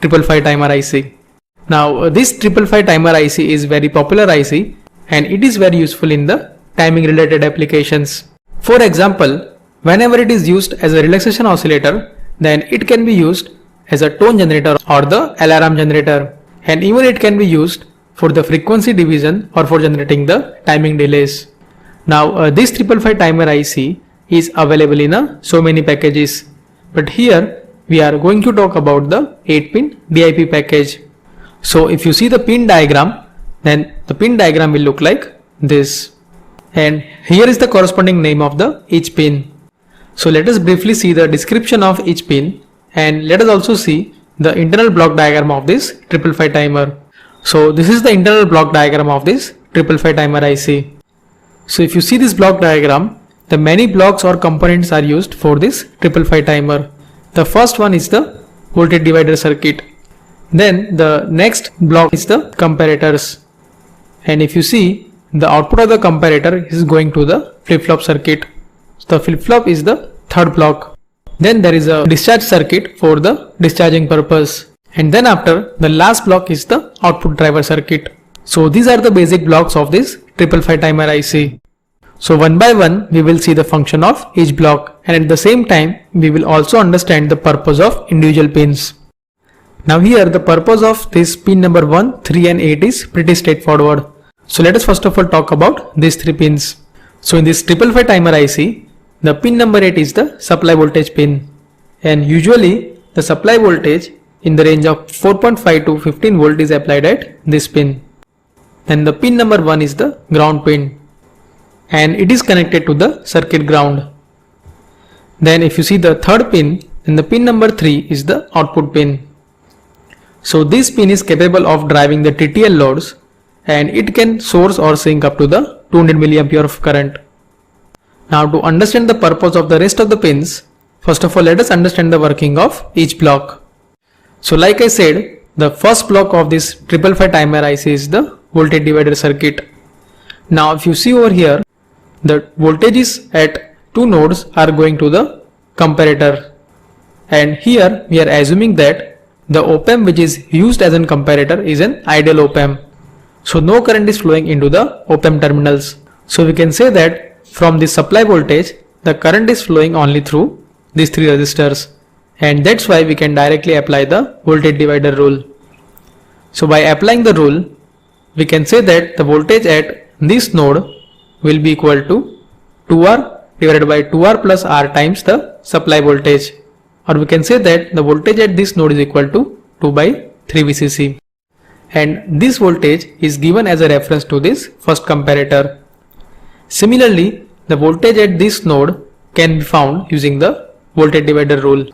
555 timer IC. Now this 555 timer IC is very popular IC and it is very useful in the timing related applications. For example, whenever it is used as a relaxation oscillator, then it can be used as a tone generator or the alarm generator, and even it can be used for the frequency division or for generating the timing delays. Now this 555 timer IC is available in so many packages, but here we are going to talk about the 8-pin DIP package. So if you see the pin diagram, then the pin diagram will look like this, and here is the corresponding name of each pin. So let us briefly see the description of each pin, and let us also see the internal block diagram of this 555 timer. So this is the internal block diagram of this 555 timer IC. So if you see this block diagram, the many blocks or components are used for this 555 timer. The first one is the voltage divider circuit. Then the next block is the comparators. And if you see, the output of the comparator is going to the flip-flop circuit. So the flip-flop is the third block. Then there is a discharge circuit for the discharging purpose. And then after, the last block is the output driver circuit. So these are the basic blocks of this 555 timer IC. So one by one we will see the function of each block, and at the same time we will also understand the purpose of individual pins. Now here the purpose of this pin number 1, 3 and 8 is pretty straightforward. So let us first of all talk about these 3 pins. So in this 555 timer IC, the pin number 8 is the supply voltage pin, and usually the supply voltage in the range of 4.5 to 15 volt is applied at this pin. Then the pin number 1 is the ground pin, and it is connected to the circuit ground. Then if you see the third pin, then the pin number 3 is the output pin. So this pin is capable of driving the TTL loads, and it can source or sink up to the 200 milliampere of current. Now to understand the purpose of the rest of the pins, first of all let us understand the working of each block. So like I said, the first block of this 555 timer IC is the voltage divider circuit. Now if you see over here, the voltages at 2 nodes are going to the comparator, and here we are assuming that the op-amp which is used as a comparator is an ideal op-amp. So no current is flowing into the op-amp terminals. So we can say that from this supply voltage, the current is flowing only through these 3 resistors, and that's why we can directly apply the voltage divider rule. So by applying the rule, we can say that the voltage at this node will be equal to 2R divided by 2R plus R times the supply voltage, or we can say that the voltage at this node is equal to 2 by 3 VCC, and this voltage is given as a reference to this first comparator. Similarly, the voltage at this node can be found using the voltage divider rule.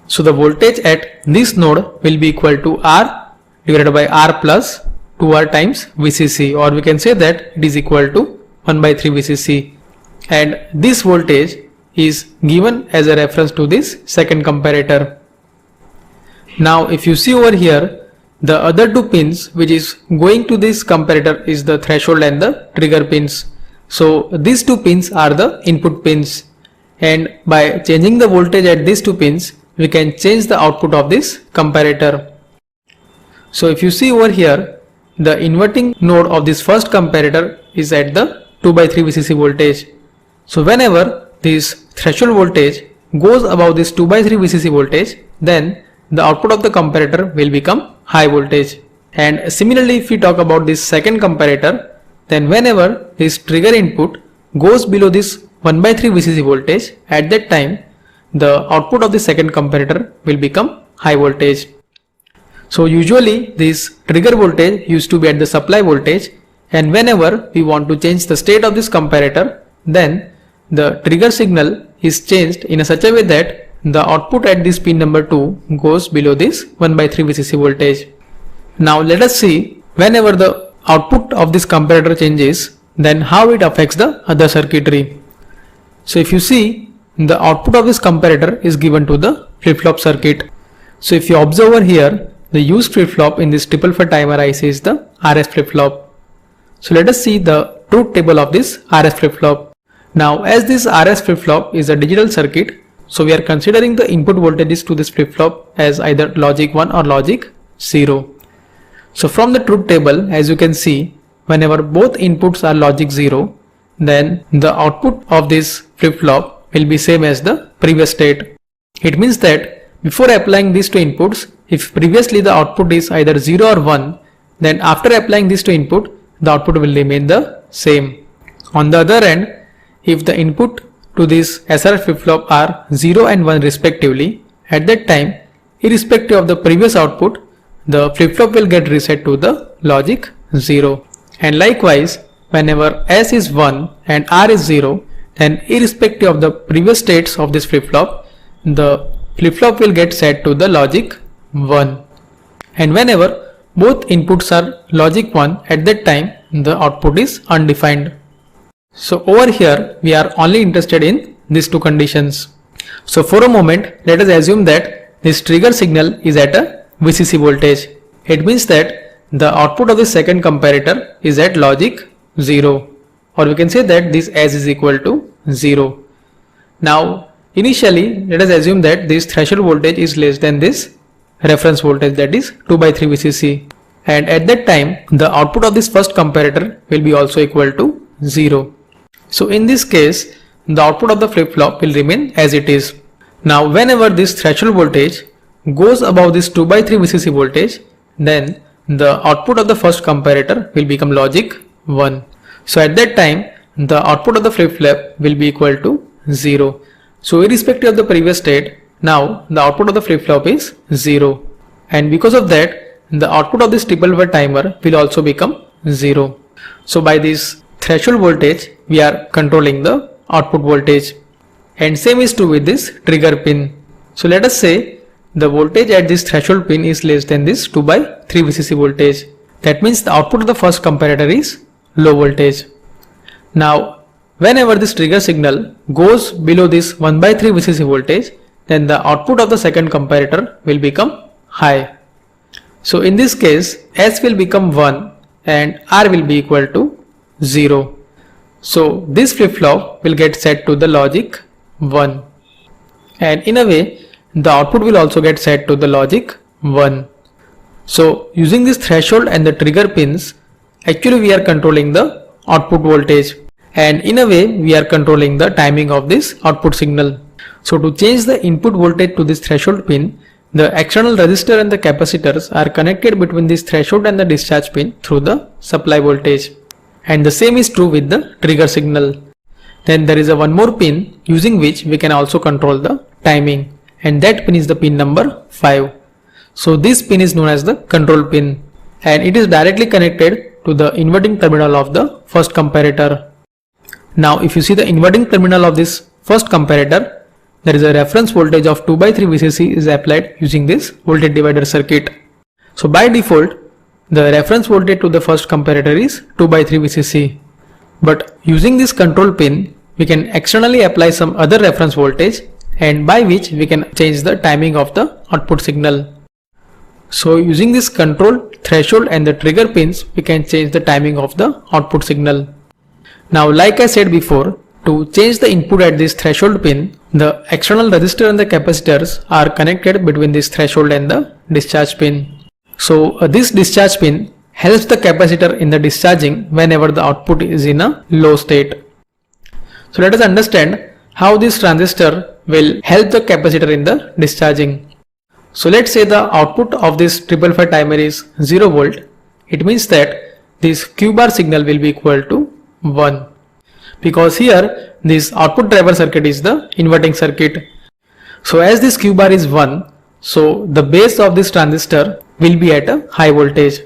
So the voltage at this node will be equal to R divided by R plus 2R times VCC, or we can say that it is equal to 1 by 3 VCC, and this voltage is given as a reference to this second comparator. Now if you see over here, the other 2 pins which is going to this comparator is the threshold and the trigger pins. So these 2 pins are the input pins, and by changing the voltage at these 2 pins, we can change the output of this comparator. So if you see over here, the inverting node of this first comparator is at the 2 by 3 VCC voltage. So whenever this threshold voltage goes above this 2 by 3 VCC voltage, then the output of the comparator will become high voltage. And similarly, if we talk about this second comparator, then whenever this trigger input goes below this 1 by 3 VCC voltage, at that time the output of the second comparator will become high voltage. So usually this trigger voltage used to be at the supply voltage, and whenever we want to change the state of this comparator, then the trigger signal is changed in such a way that the output at this pin number 2 goes below this 1 by 3 VCC voltage. Now let us see, whenever the output of this comparator changes, then how it affects the other circuitry. So if you see, the output of this comparator is given to the flip-flop circuit. So if you observe over here, the used flip-flop in this 555 timer IC is the RS flip-flop. So let us see the truth table of this RS flip-flop. Now as this RS flip-flop is a digital circuit, So we are considering the input voltages to this flip-flop as either logic 1 or logic 0. So from the truth table, as you can see, whenever both inputs are logic 0, then the output of this flip-flop will be same as the previous state. It means that before applying these two inputs, if previously the output is either 0 or 1, then after applying these two input, the output will remain the same. On the other end, if the input to this SR flip-flop are 0 and 1 respectively, at that time, irrespective of the previous output, the flip-flop will get reset to the logic 0. And likewise, whenever S is 1 and R is 0, then irrespective of the previous states of this flip-flop, the flip-flop will get set to the logic 1. And whenever both inputs are logic 1, at that time, the output is undefined. So over here, we are only interested in these two conditions. So for a moment, let us assume that this trigger signal is at a VCC voltage. It means that the output of the second comparator is at logic 0, or we can say that this S is equal to 0. Now initially, let us assume that this threshold voltage is less than this reference voltage, that is 2/3 VCC, and at that time the output of this first comparator will be also equal to 0. So in this case, the output of the flip-flop will remain as it is. Now whenever this threshold voltage goes above this 2/3 VCC voltage, then the output of the first comparator will become logic 1. So at that time, the output of the flip-flop will be equal to 0. So irrespective of the previous state, now the output of the flip-flop is 0. And because of that, the output of this triple five timer will also become 0. So by this threshold voltage, we are controlling the output voltage. And same is true with this trigger pin. So let us say the voltage at this threshold pin is less than this 2/3 VCC voltage. That means the output of the first comparator is low voltage. Now whenever this trigger signal goes below this 1/3 VCC voltage, then the output of the second comparator will become high. So in this case, S will become 1 and R will be equal to 0. So this flip-flop will get set to the logic 1, and in a way the output will also get set to the logic 1. So using this threshold and the trigger pins, actually we are controlling the output voltage, and in a way we are controlling the timing of this output signal. So to change the input voltage to this threshold pin, the external resistor and the capacitors are connected between this threshold and the discharge pin through the supply voltage. And the same is true with the trigger signal. Then there is a one more pin using which we can also control the timing, and that pin is the pin number 5. So this pin is known as the control pin, and it is directly connected to the inverting terminal of the first comparator. Now if you see the inverting terminal of this first comparator, there is a reference voltage of 2/3 VCC is applied using this voltage divider circuit. So by default, the reference voltage to the first comparator is 2/3 VCC. But using this control pin, we can externally apply some other reference voltage, and by which we can change the timing of the output signal. So using this control, threshold and the trigger pins, we can change the timing of the output signal. Now like I said before, to change the input at this threshold pin, the external resistor and the capacitors are connected between this threshold and the discharge pin. So this discharge pin helps the capacitor in the discharging whenever the output is in a low state. So let us understand how this transistor will help the capacitor in the discharging. So let's say the output of this 555 timer is 0 volt. It means that this Q bar signal will be equal to 1, because here this output driver circuit is the inverting circuit. So as this Q bar is 1, so the base of this transistor will be at a high voltage.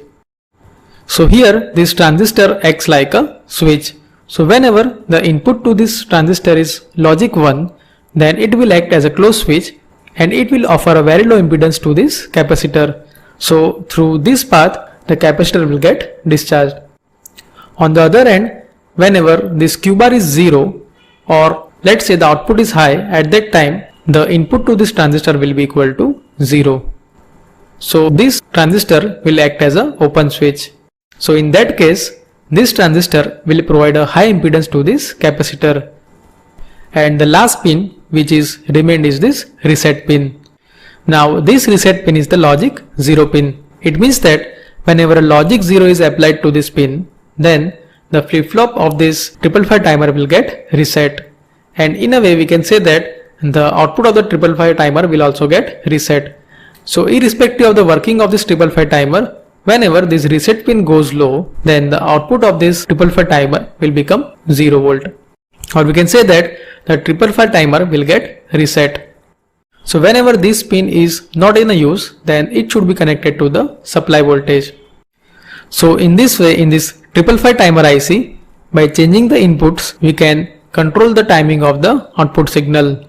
So here this transistor acts like a switch. So whenever the input to this transistor is logic 1, then it will act as a closed switch and it will offer a very low impedance to this capacitor. So through this path, the capacitor will get discharged. On the other end, whenever this Q bar is 0, or let's say the output is high, at that time the input to this transistor will be equal to 0. So this transistor will act as an open switch. So in that case, this transistor will provide a high impedance to this capacitor. And the last pin which is remained is this reset pin. Now this reset pin is the logic 0 pin. It means that whenever a logic 0 is applied to this pin, then the flip-flop of this 555 timer will get reset. And in a way we can say that the output of the 555 timer will also get reset. So irrespective of the working of this 555 timer, whenever this reset pin goes low, then the output of this 555 timer will become 0 volt. Or we can say that the 555 timer will get reset. So whenever this pin is not in use, then it should be connected to the supply voltage. So in this way, in this 555 timer IC, by changing the inputs, we can control the timing of the output signal.